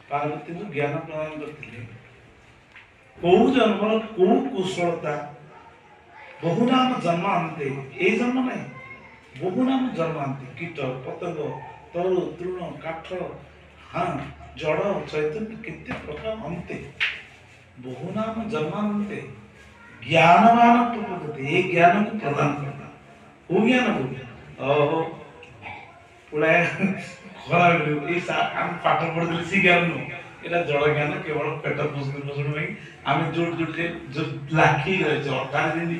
पार्वती को ज्ञान प्रदान करते कौ जन्म कौ कुशलता बहु नाम जन्मांते ए जन्म नहीं बहु नाम जन्मांते कीट पतंग तरु तृण काठ हाँ जड़ चैतन्य कितने प्रकार अंते बहु नाम जन्मांते ज्ञानवान प्रपद्यते ये ज्ञान को प्रदान करता वो ज्ञान को ओहो पुरा खरा ये हम पाठ पढ़ते सी ज्ञान नु एटा जड़ ज्ञान केवल पेट पोषण में आम जोड़ जोड़ के जो लाखी गए अठार दिन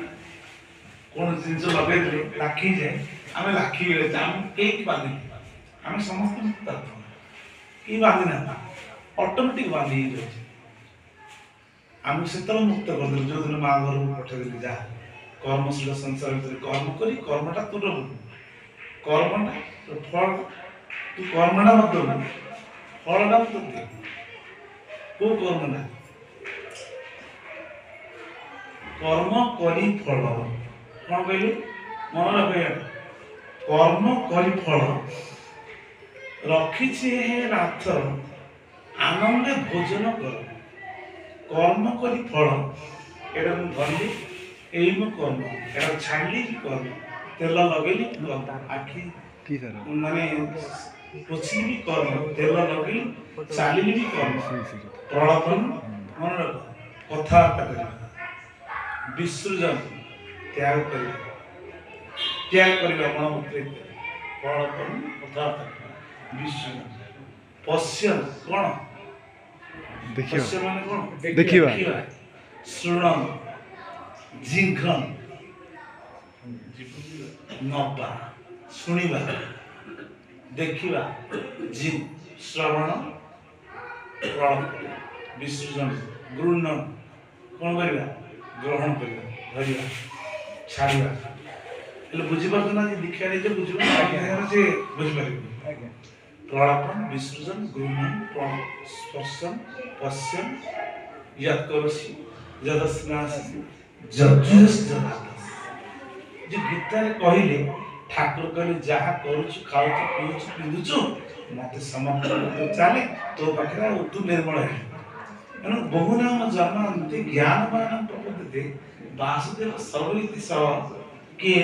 कौन जिन लगे लाखी जाए आम लाखी गए आम कई बांधि आम समस्त मुक्त कई बांधि ना ऑटोमेटिक बांधि रही आम से मुक्त करदे जो दिन माँ घर को पठेदेली जहाँ कर्मशील संसार भर कर्म करी कर्मटा तू रखु कर्मटा तो फल तू कर्मटा मत दे फलटा मत दे को कर्मटा कर्म करी फल कौन कहलु मन रख कर्म करी फल रखी हे नाथ आनंद भोजन कर कर्म करी फल एटा मु धरली एई मु कर्म एटा छाड़ली कर्म तेल लगेली आखि माने पोछी भी कर्म तेल लगेली चालिली भी कर्म प्रलपन मन रख कथाबार्ता कर विसर्जन त्याग कर मनमूत्र प्रलपन कथाबार्ता विसर्जन पश्यन कौन देखिवा श्रवण जिघ्रन नबा शुणिबा देखिवा श्रवण विसर्जन गृहण कौन करवा ग्रहण करवा धरिया छाड़िया बुझीपार ना दीक्षा नहीं बुझे बुझीपार प्रलापन विसर्जन गृहण स्पर्शन पश्यन यद करोसि यदस्नासि जज्जुस जदातस जे गीता रे कहिले ठाकुर कहले जहा करूछु खाउछु पिउछु पिंदुछु मते समर्पण कर चाले तो पाखरा तू निर्मल है एनु बहु नाम जन्मांते ज्ञानवान प्रपद्यते वासुदेव सर्वइति स के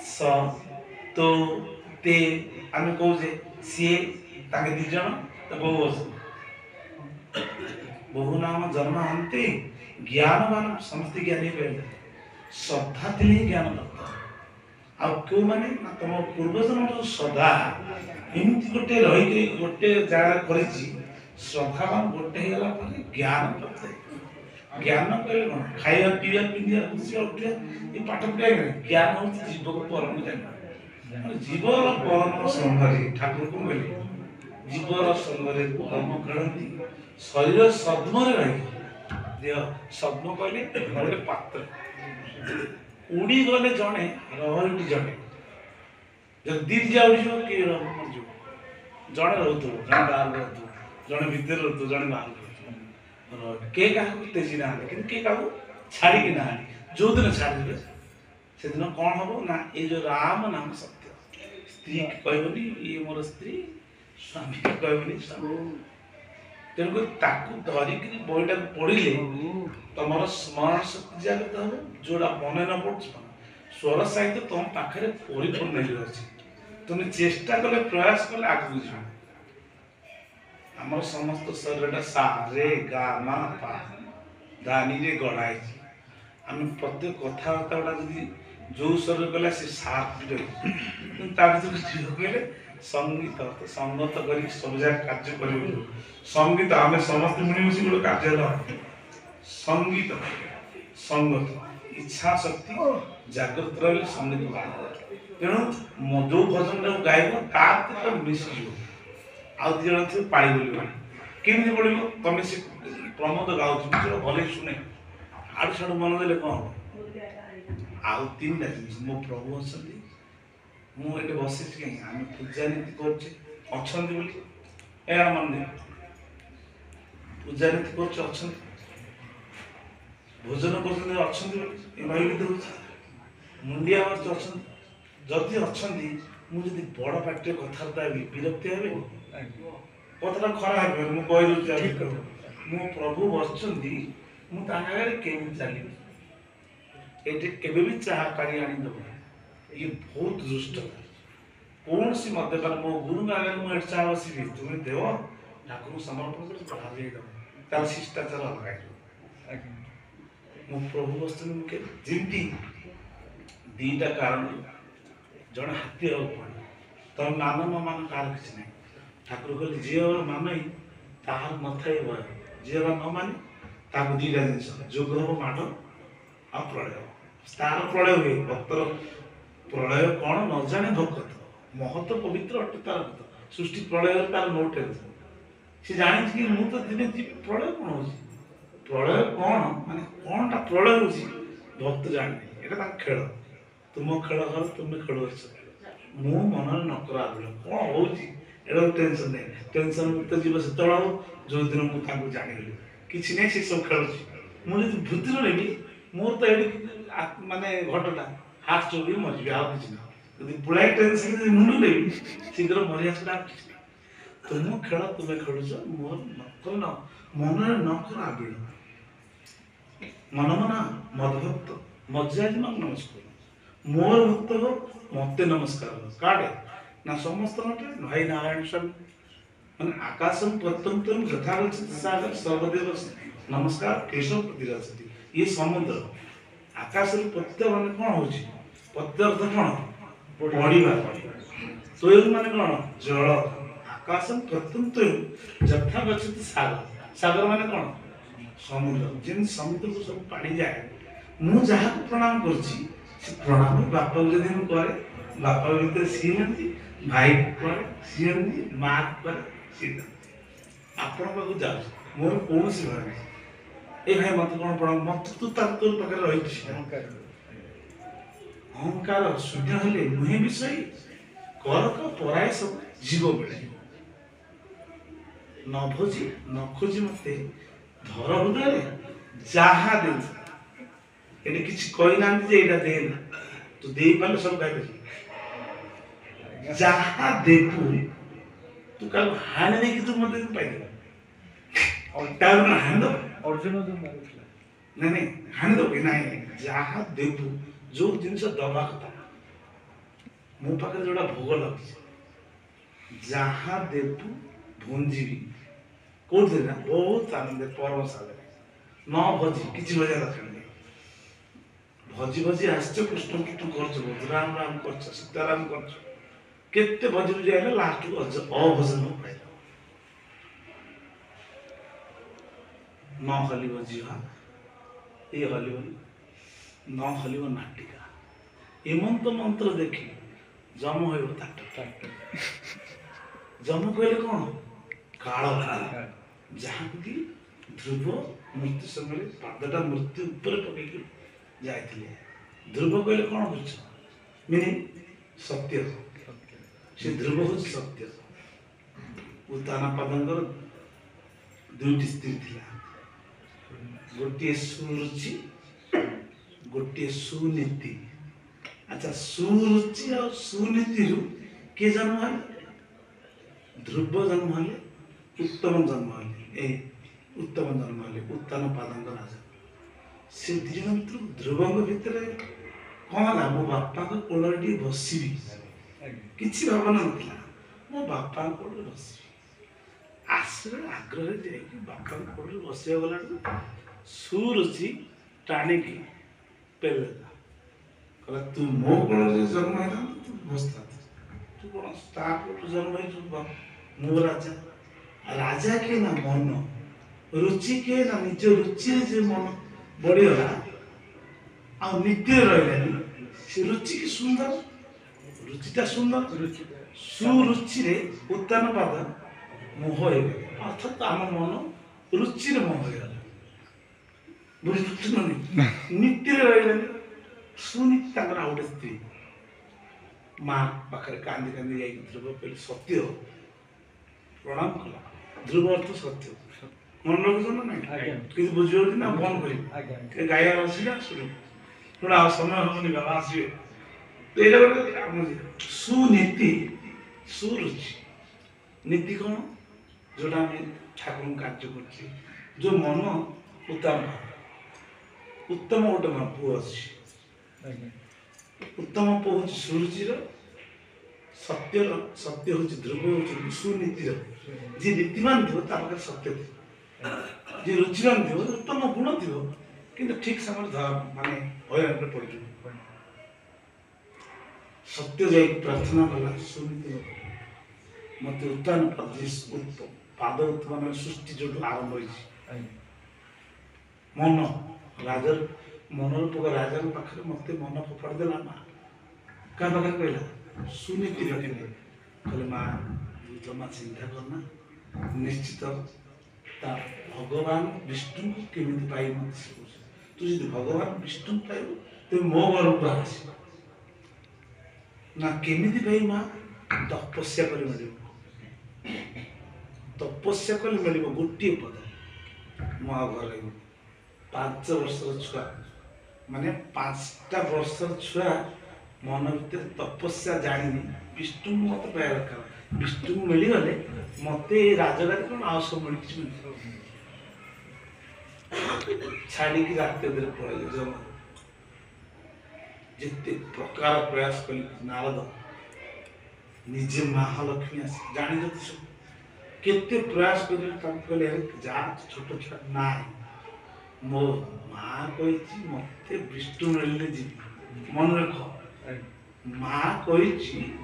स तो ते आम कहे सी ताके दी जन तो बहु बहु नाम जन्म अंते ज्ञानवान समस्त ज्ञानी पाइले श्रद्धा थे ज्ञान प्राप्त आ क्यों माने तुम पूर्वजन जो श्रद्धा एमती गोटे रही गोटे जगह कर श्रद्धावान गोटे ज्ञान प्राप्त ज्ञान कहले कौन खाइबा पीवा पिंधिया बसिया उठिया ये पाठ पढ़ा ज्ञान हूँ जीव को परम जान जीवर परम संघरे ठाकुर को कहले जीवर संघरे कर्म करती शरीर सद्म रही सद्म कहले गोटे पात्र उड़ी गले जड़े रही जड़े जब दी दिया उड़ी किए मरज जड़े रोथु जड़े बाहर रोथु जड़े भितर रोथु जड़े बाहर के क्या तेजी ना कि क्या छाड़ी ना जो दिन छाड़े से दिन कौन हम ना ये जो राम नाम सत्य स्त्री कहबनी ये मोर स्त्री स्वामी कहबनी स्वामी तेणुक धरिक बईटा पढ़ले तुम स्मरण शक्ति जागृत हम जोड़ा मन न पड़ स्वर साहित्य तुम पाखे परिपूर्ण अच्छे तुम चेष्टा कले प्रयास कले आगे जाओ आम समस्त शरीर सा रे गा मा पा दानी रे गढ़ाई आम प्रत्येक कथबार्ता गुड़ा जी जो शरीर गला से साफ भी रही कहले संगीत तो संगत कर सब जगह कार्य कर संगीत आम समस्त मिलमिशी गोटे कार्य संगीत संगत इच्छा शक्ति जागृत रही संगीत तेणु जो भजन गायब मिशीज आउ दी जन थे पाड़ी बोल केमी बोल तुम से प्रमोद गाँव भले शुणे आड़ छाड़ मन दे कौन आउ तीन टा जिन मो प्रभु अच्छा मुझे बस कहीं आम पूजा नीति कर मन दे पूजा नीति कर भोजन कर मुंडिया अच्छा जदि अच्छा मुझे बड़ पार्टी कथबार्ता विरक्ति हे कथटा खराब है मु कहि दउछि मो प्रभु बसचंदी मु ताहा आगे केमि चली एटे केबे भी चाह काढ़ी आनी दब ये बहुत दुष्ट कौन सी मद्यपान मो गुरु आगे मु एट चाह बसिबी तुम देव ठाकुर समर्पण कर बाहर दे दब तार शिष्टाचार अलग मो प्रभु बसचंदी मु के जिंती दीटा कारण जन हाथी हो पड़े तम मान मान कार किछ नहीं ठाकुर कहले जे मान तार न थाए भय जे न माने ताको दीटा जिनिस जोग हो माड आ प्रलय तार प्रलय हुए भक्तर प्रलय कौन न जाने भक्त महत पवित्र अटे तार भक्त सृष्टि प्रलय तार नो टेंशन से जानी कि मु तो दिने प्रलय कौन हो प्रलय कौन माने कौनटा प्रलय हो भक्त जाने एटा खेल तुम खेल घर तुम खेल मो मन नकरा कौन हो टेंशन नहीं टेंशन मुक्त जीव से हो जो दिन मुझे जानी किसी नहीं से सब खेल मुझे भूति रही मोर तो ये माने घटना हाथ चोरी मरजी आ किसी ना पुराई टेंशन मुंड नहीं शीघ्र मरी आसला तुम खेल तुम्हें खेलुच मोर नकर न मन नकर आबिल मन मना मदभक्त मज्जाजी नमस्कार मोर भक्त हो मत नमस्कार काटे ना समस्त भाई नारायण स्वामी मैंने आकाशम प्रत्यंतम यथागच्छति सागर सर्वदेव नमस्कार केशव प्रतिगच्छति ये समुद्र आकाश प्रत्यय मान कौन हो प्रत्यय अर्थ कौन पढ़ा तोय मान कौन जल आकाशम प्रत्यंतम यथागच्छति सागर सागर मान कौन समुद्र जिन समुद्र को सब पानी जाए मु जहाँ प्रणाम करछि प्रणाम बापा जदि मु करे बापा भीतर सी नथि भाई करे सी नथि मां करे सी आपण पाखु जा मोर कौन सी भय नहीं ए भाई मत कौन पड़ा मत तू तोर पाखे रही अहंकार शून्य हेले नुहे विषय कर का पराय सब जीव बेले न भोजी न खोजी मते धर हृदय जहा दे एटे किछि कहि ना जे एटा दे तू देई पाले सब गाय जहा देखू तू कल हाने नहीं कि तू मते पाई दे और टाइम ना हान दो अर्जुन जो मारुला नहीं हानि दो नहीं जहाँ देबू जो जिनस दबा कथा मो पाखे जोड़ा भोग लगी जहाँ देबू भुंजीबी कौन थे ना बहुत आनंद परम सागर न भजी किसी भजा दरकार नहीं भजी भजी आसच कृष्ण कृष्ण कर राम राम कर सीताराम कर केते भजी भजी आइला लास्ट को अभजन पाइल न हलिब जीवा ये हलिबनी न हलिब नाटिका एमंत मंत्र देखी जम हो जम कहले कौन काल जहाँ कि ध्रुव मृत्यु समय पादटा मृत्यु ऊपर पकईक जाते ध्रुव कहले कौन बुझ मीनिंग सत्य से ध्रुव हूँ सत्य उत्ताना पादंकर दुईटी स्त्री थिला गोटे सुरुचि गोटे सुनीति अच्छा सुरुचि और सुनीति के जन्म है ध्रुव जन्म है उत्तम जन्म है उत्तम जन्म है उत्तान पादंक राजा से दिन ध्रुव भितर कौन है मो बापा को कोलटी बसबी किसी भावना ना मो बापा कोल बसबी आश्रय आग्रह जाकि बापा कोल बसिया गला सुरुचि टाणिकी पेलेदा कहला तू मो कोल जन्म है तू बसता तू कौन स्टार जन्म है मो राजा राजा के ना मन रुचि के ना निज रुचि जे मन बढ़ीगला आ नीति रही से रुचि की सुंदर रुचिटा सुंदर सुरुचि रे उत्तान पाद मोह अर्थात आम मन रुचि मोह हो बुझे नीति रही सुनीति आ गए स्त्री माँ पाखे कांदी कांदी जा ध्रुव पहले सत्य प्रणाम कला ध्रुव अर्थ सत्य मन रखुच ना ना कि बुझे ना बंद कर गाया आसला शुणु आ समय हम बाबा आसवे तो ये गोटे सुनीति सुरुचि नीति कौन जोटा ठाकुर कार्य कर जो मन उत्तम उत्तम गोटे पु अच्छी उत्तम पु हूँ सूर्य सत्यर सत्य हूँ ध्रुव हूँ सुनीतिर जी नीतिमान थी पाखे सत्य थी जी रुचिवान थी उत्तम गुण थी कि ठीक समय माने हईरान पड़ सत्य जा प्रार्थना कला सुनीति मत उत्थान पाद उत्थान सृष्टि जो आरंभ हो मन राजा मनोर पुक राजा पाखे मत मन फोपाड़ देला माँ क्या पाखे कहला सुनीति रखे कहले माँ जमा चिंता करना निश्चित भगवान विष्णु को केमी पाई तू जो भगवान विष्णु पाइबू तो मो घर को आस ना केमी पाई माँ तपस्या कर मिल तपस्या कले मिल गोटे पद मो घर 5 वर्षर छुआ माने 5टा वर्षर छुआ मन भर तपस्या जानी विष्णु मत पाया दरकार विष्णु मिलगले मत राजगारी कौन आ सब मिल छाड़ी रात पड़े जम जिते प्रकार प्रयास कल नारद निजे महालक्ष्मी आस जानी सब केते प्रयास कर जा छोट छुआ ना मो माँ कही मत विष्णु मिलने जी मन रख माँ कही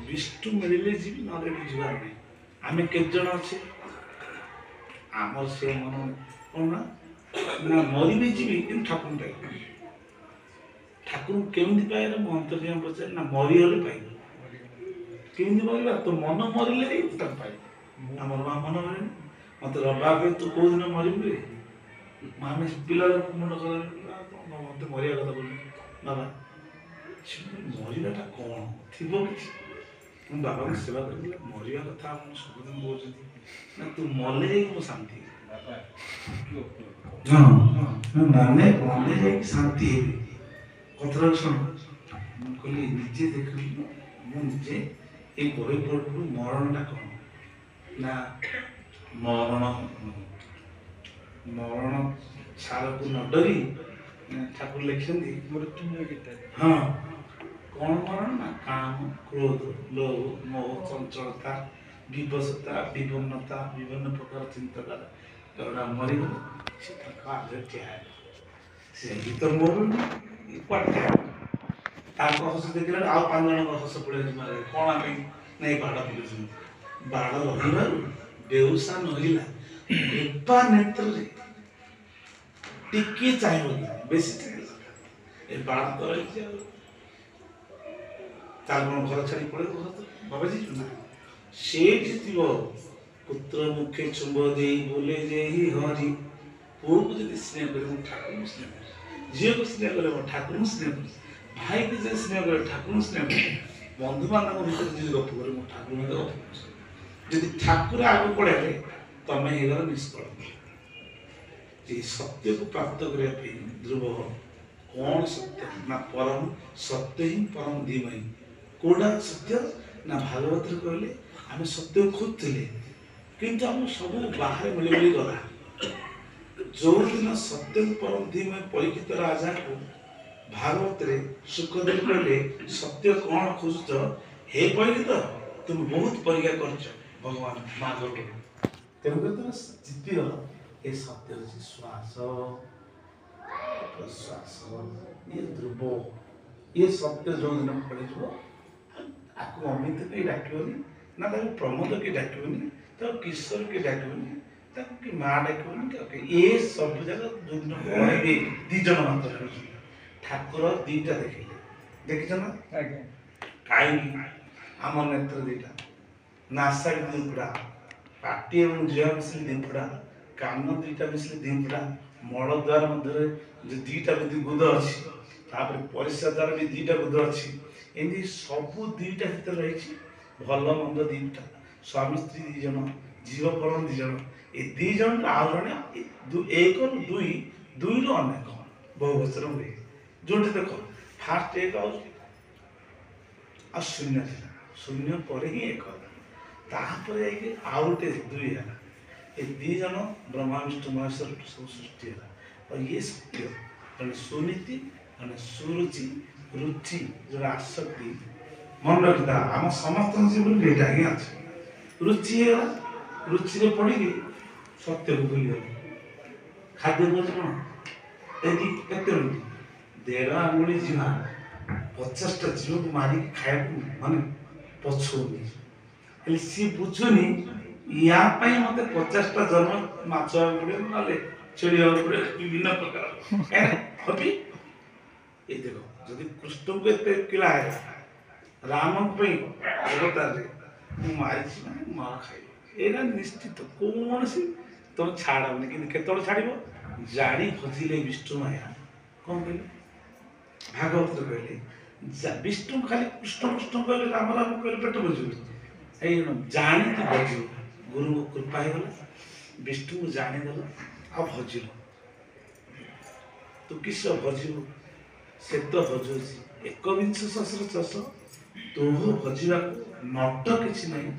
विष्णु मिलने जी ना जीवार नहीं आम केत अच्छे आम से मन कौन ना मरी भी जीवी कि ठाकुर पाइब ठाकुर केमी पाए मो अंतर्जाम पचार ना मरीगले पाइब केमी मरवा तो मन मरले पाइब आम माँ मन मरे मत रबा तू कौ दिन मरबू मामे पिला मुंड मत मरिया कथा बोल बाबा मरवाटा कौन थी कि बाबा को सेवा कर मरिया कथा सबुदिन कहते ना तू मले मो शांति मने मने शांति कथा शुण कहली निजे देख मुझे ये बही पढ़ू मरणटा कौन ना मरण मरण सार को न डरी ठाकुर लिखते हाँ कौन मरण ना काम क्रोध लोभ मोह चंचलता विवशता विभिन्नता विभिन्न प्रकार चिंता मरीगल से तो मर हस देख आ 5 जन हस पड़े कौन आम नहीं बाड़ पड़े बाड़ रही बेउसा नहिला एपा नेत्र टिके चाहिए बेसी ए बाड़ तो रही घर छाड़ी पड़े बाबा जी ना से पुत्र मुखे चुंब दे बोले जे हरि पुओ को जब स्नेह करे ठाकुर स्नेह झील को स्नेह करे ठाकुर स्नेह भाई को जब स्नेह करे ठाकुर स्नेह बंधु बांधव भर जी गप करे ठाकुर गप जब ठाकुर आगे पड़े तमें हो निष्कल सत्य को प्राप्त करने ध्रुव कौन सत्य ना परम सत्य ही परम धीमहि कौटा सत्य ना भागवत कहले आम सत्य को खोजुले किंतु आम सब बाहर मिल मिल गला जो दिन सत्य परम धीमहि परीक्षित राजा को भागवत रे सुखदेव कहले सत्य कौन खोजुच हे परीक्षित तुम बहुत परीक्षा कर भगवान माधव तेणुकर जीति ये सत्य हूँ श्वास प्रश्वास ये ध्रुव ये सत्य जो दिन पड़े आपको अमित कहीं डाकनी ना प्रमोद के डाकनी तो किशोर के डाकनी कि माँ डाकनी ये सब जगह जो दिन पढ़े दी जन मात्र ठाकुर दीटा देखिले देखिछ ना कहीं आम नेत्र दीटा नासा दीपड़ा पाटी और झील मिसली दीपड़ा कान दीटा मिसली दीपड़ा मल द्वार मध्य जो दीटा भी गुद अच्छी परिस्रा द्वार भी दीटा गुद अच्छी एमती सब दीटा भर रही भल मंद दीटा स्वामी स्त्री दीज जीव परम दीज ये दीज आउ जड़े 1 ରୁ 2 2 ରୁ अनेक बहु बचर हुए जो देख फास्ट 1 आ शून्य था शून्य पर ही 1 तापर आउ 2 है ये दी जन ब्रह्मा विष्णु महेश्वर सब सृष्टि है और ये सत्य जन सुनीति जन सुरुचि रुचि जो आसक्ति मन रखता आम समस्त जीवन ये ही अच्छे रुचि है रुचि पड़ी सत्य को भूल गए खाद्य भोजन यदि केते देढ़ आंगुली जीवा 50टा जीव को मारिक खाया माने पछुनी सी बुझुनी या मत 50टा जन्म माछ पड़े ना छेड़ी पड़े विभिन्न प्रकार हबी ये देखो जदि कृष्ण को एत किला है राम अवतार मारी मार खाई एरा निश्चित कौन सी तुम छाड़बनी कि छाड़ जाणी खोजिले विष्णु माया कौन कहले भागवत कहले विष्णु खाली कृष्ण कृष्ण कहले राम राम कहले पेट बुझू जानी तू भजू गुरु को कृपा हो विष्णु को जानीदेल आ भजिल तू किस भजू से तो भजू एकविंश सहस्र चष तोह भजा नट कि नहीं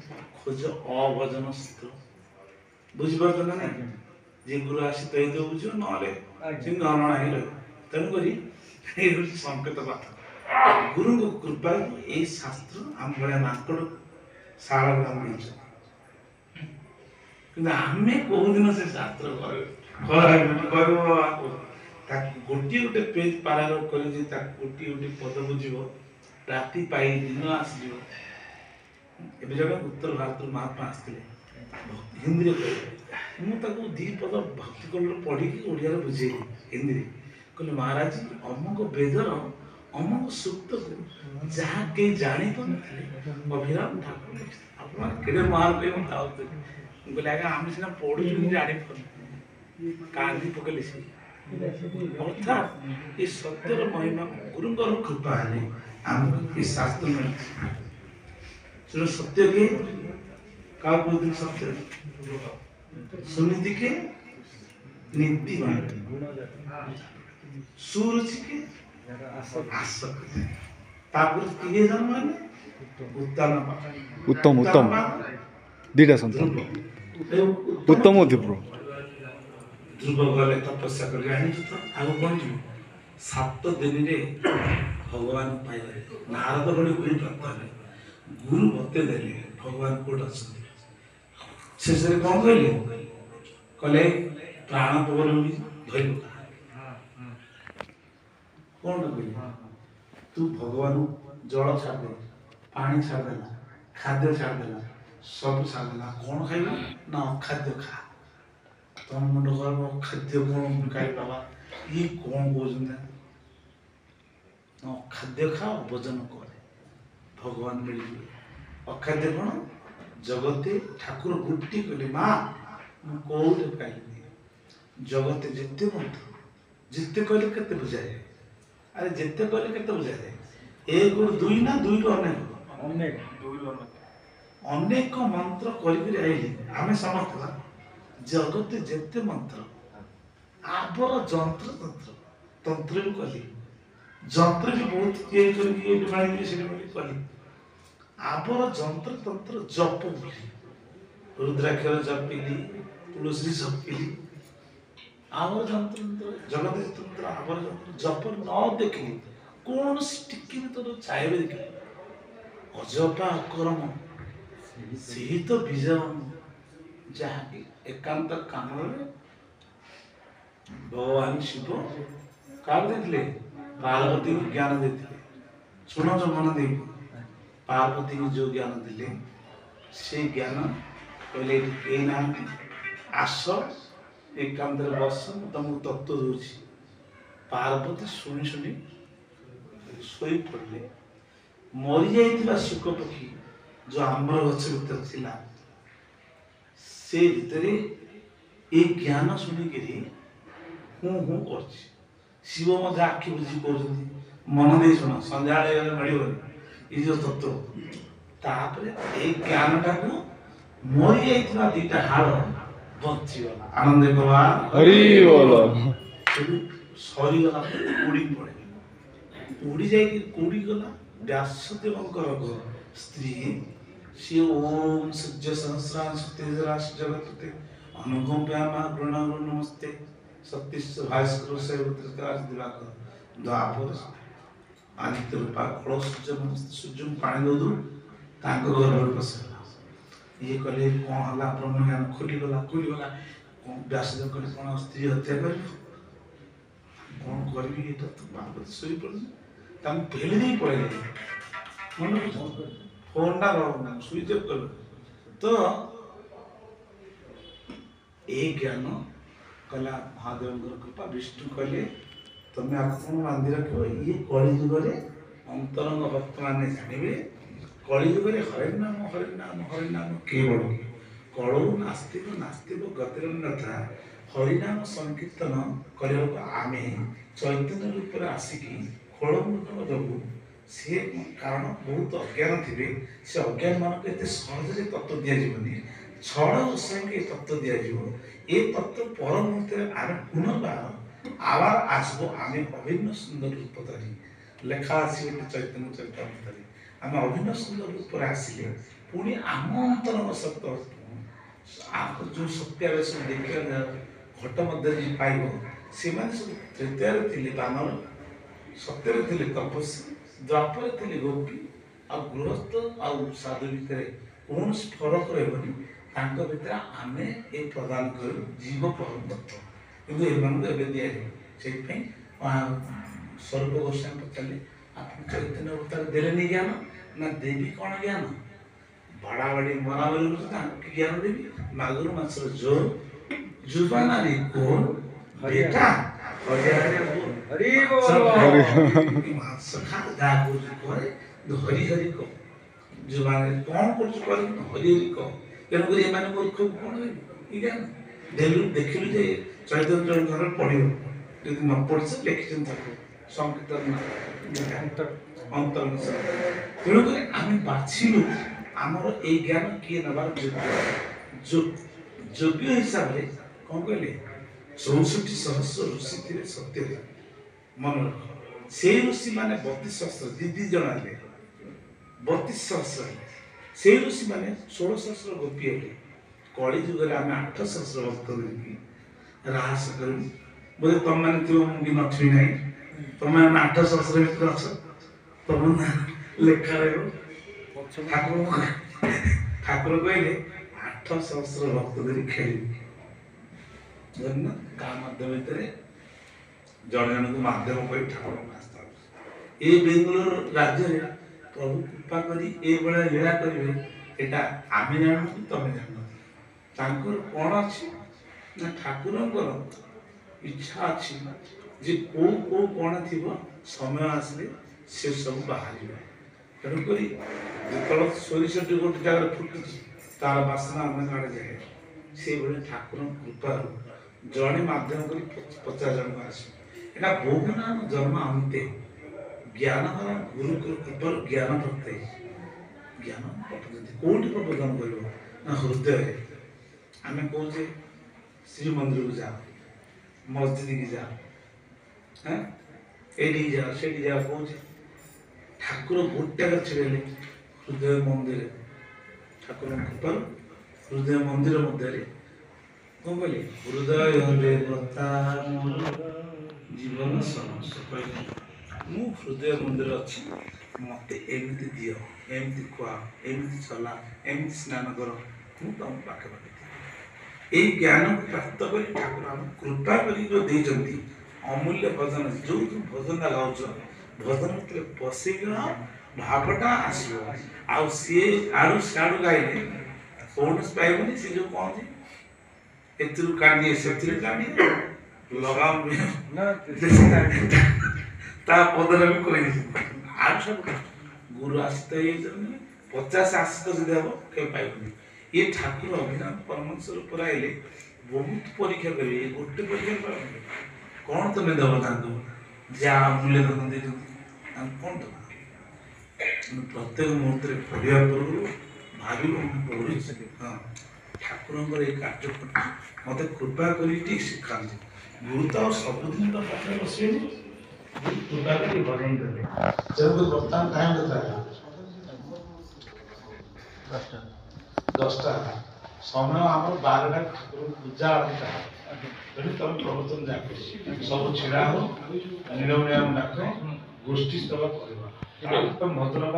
खोज अभजन सूत्र बुझीपार ना ना जे गुरु आसी तो ये बुझ ना अणा ही रही तेणुक संकेत बात गुरु को कृपा ये शास्त्र आम भाया माकड़ शाला आमे कौ दिन से शास्त्र गोटे गोटे पेज पाराग्राफ कर गोटे गोटे पद बुझ राति पाई दिन आसो जगह उत्तर भारत महात्मा आसते हिंदी मुझे दी पद भक्ति कल पढ़ी ओडिया बुझे हिंदी कहले महाराज अमुक वेदर अमुक सूक्त को जहाँ कहीं जानी पारे अभिराम ठाकुर आपड़े महान कहले आगे आम सीना पढ़ू जानी कांदी पकड़े सी अर्थात ये सत्यर महिमा गुरुंर कृपा है आमको शास्त्र में सत्य के का बोलते सत्य सुनीति के नीति सुरुचि के आसक्ति तापर किए जन्म उत्तम उत्तम दीटा संतान उत्तम ध्रुव ध्रुव गले तपस्या कर आगे कौन जी 7 दिन भगवान पाए नारद बड़े गुरु प्राप्त है गुरु बते देले भगवान कोट अच्छे शेष कौन कहले कले प्राण पवन भी धर कौन कहले तू भगवान जल छाड़दे पानी छाड़देला खाद्य छाड़देला सब छाड़देला कौन खाइबा ना अखाद्य खा तुम मुंड कर खाद्य कौन खाई बाबा ये कौन बोझना अखाद्य खा भोजन करे भगवान मिल अखाद्य कौन जगते ठाकुर गुप्ती कहले माँ कौटे पाइली जगते जिते मंत्र जिते कहले केते बुझाए अरे जिते कहले केते बुझाए एक और दुई ना दुई रो अनेक अनेक मंत्र करी आइली आमे समस्त जगते जिते मंत्र आबर जंत्र तंत्र तंत्र भी कली जंत्र भी बहुत किए कली आबर जंत्र तंत्र जप रुद्राक्षर जपिली तुलसी जपिली आबर जंत्र जगत तंत्र आबर जंत्र जप न देखिली कौन टिके भी तो छाए देखिली अजपा अकर्म से तो विजय जहाँकि एकांत कान भगवान शिव क्या देते पार्वती को ज्ञान देते शुण जो मन दे पार्वती को जो ज्ञान दिले से ज्ञान कहले कई ना आस एकांत बस तुमको तत्व दूसरी पार्वती शुणी शुणी शोई पड़े मरी जाइथिबा शुक पक्षी जो आम्र गछ भीतर थिला से भितरे ए ज्ञान शुणिकी हूँ हूँ कर शिव मत आखि बुझी कहते मन दे शुण संध्या मिल ये जो तत्व तापर ए ज्ञान टाक मरी जाइथिबा दीटा हाड़ बचीगला आनंद कवा हरि बोल सरी गला उड़ी पड़े उड़ी जाइए कौड़ी गला व्यासदेव स्त्री सी ओम सूर्य सहस्रांश तेजराश जगत अनुकंपयामा प्रणव नमस्ते सतीश भास्कर सेवत्रकाश दिवाकर द्वापर आदित्य रूपा कल सूर्य नमस्ते सूर्य पानी दौदू तांको घर पसला ये कले कौन हला ब्रह्म ज्ञान खोलीगला व्यासदेव कले कौन स्त्री हत्या कर कौन करी ये तो पार्वती सोई पड़ तम पहले नहीं पड़े मन फोन ना रहो स्विच ऑफ कर तो ए ज्ञान कला महादेव कृपा विष्णु कहले तुम्हें आपको बांधि रख ये कली जुग अंतरंग भक्त मैंने जानवे कली जुग हरिनाम केवल कलौ नास्तिक नास्तिक गतिरन्यथा हरिनाम संकीर्तन करने आम चैतन्य रूप आसिकी खोलमूल जोगु सी कारण बहुत अज्ञान थे से अज्ञान मानक एत सहज तत्व दिज्वनी छड़ उषा तत्व दिज्व ये तत्व पर मुहूर्त आम पुनर्बार आवार आसब आम अभिन्न सुंदर रूप धरी लेखा आसी चैतन्य चरितामृत आम अभिन्न सुंदर रूप आसिले पुणी आम अंतरंग सत्य जो सत्यावेश देखा घट मध्य पाइब से तृतीय थे दानव सत्य थे तपस्वी द्वापर थे गोपी आ गृहस्थ आ साधु भितर कौन फरक रही भितर आम ये प्रदान कर जीव परम तत्व कि दिए से स्वरूप गोस्वामी पचारे आप चैतन्य अवतार देने ज्ञान ना देवी कौन ज्ञान बाड़ाबाड़ी मरामरी ज्ञान देवी मागुर माछर जोर जुबानारी कोन बेटा हरि सखा दागो करे हरि हरि को जुबान कौन कर हरि हरि को तेणुक एम मूर्ख कौन ज्ञान देखिलु जे चैतन्य घर पढ़ो यदि न पढ़ लिखिन संकीर्तन अंतरंग तेणुक आम बाछिलु आमर ए ज्ञान किए नबार योग्य हिसाब से कौन कहले 64 सहस्र ऋषि थे सत्य मन रख से ऋषि माने 32 सहस्र दीदी जनाले 32 सहस्र से ऋषि माने 16 सहस्र गोपी हेले कली जुगे आम 8 सहस्र भक्त धरिकी राहस कर बोले तुम मैंने तुम मुझे नथी ना तुम मैंने 8 सहस्र भर अच तुम लेखा रहो ठाकुर कहले 8 सहस्र भक्त धरी खेल गाँ माध्यम जन जन को माध्यम कर ठाकुर ये बेंगलोर राज्य में प्रभु कृपा करी लीला करेंगे यहाँ आम जान तुम जान कौन अच्छी ना ठाकुर इच्छा अच्छी जे को कौन थी समय आसले से सब बाहर तेणुक जो सोरिष गोटे जगह फुटुच तार बासना अन्य आड़े जाए से ठाकुर कृपा जड़े मध्यम कर 50 जन को आसा बहु नाम जन्म अंते ज्ञान गुरु कृपा ज्ञान भक्ति ज्ञान कौटी प्रबोधन कर हृदय आम कहे श्री मंदिर को जाओ मस्जिद की जाओ ये जाओ से जाओ कहे ठाकुर गोटे छेड़े हृदय मंदिर ठाकुर कृपा हृदय मंदिर मध्य कौन कहले हृदय जीवन समस्त कहले मु हृदय मंदिर अच्छी मत एमती दियो एमती खुआ एमती चला एमती स्नान कर तुम पाखे पाखे ये ज्ञान को प्राप्त कर ठाकुर आम कृपा कर जो देती अमूल्य भजन जो तुम भजन गाँच भजन पशेगा भावटा आसो आउ सी आड़ू सियाड़ू गाइले कौन पाइबनी सी जो कहते एथुरु काढ़ी से काढ़ी लगाम ता पदर भी कही आर सब गुरु आश्रित ही 50 आश्रित जब हम कहीं पाइबनी ये ठाकुर अभिनव परमेश्वर ऊपर आइले बहुत परीक्षा करेंगे गोटे परीक्षा कौन तुम्हें दब जहाँ मूल्य धन दे कौन दब प्रत्येक मुहूर्त पढ़ा पूर्व भाव हाँ ठाकुर ये कार्य मत कृपा कर शिखा गुरु तो सबुदिन तो पाखे बस कृपा कर भजन देवे बर्तमान टाइम 10टा ସମୟ ଆମର 12ଟା ଠାକୁର ପୂଜା ଆରମ୍ଭ ତେଣୁ ତମେ ପ୍ରବଚନ ଯାକ ସବୁ ଛିଡ଼ା ହବ ନିରବଣିଆ ଡାକ ଗୋଷ୍ଠୀ ସ୍ଥଳ କରିବ ଭଦ୍ରକ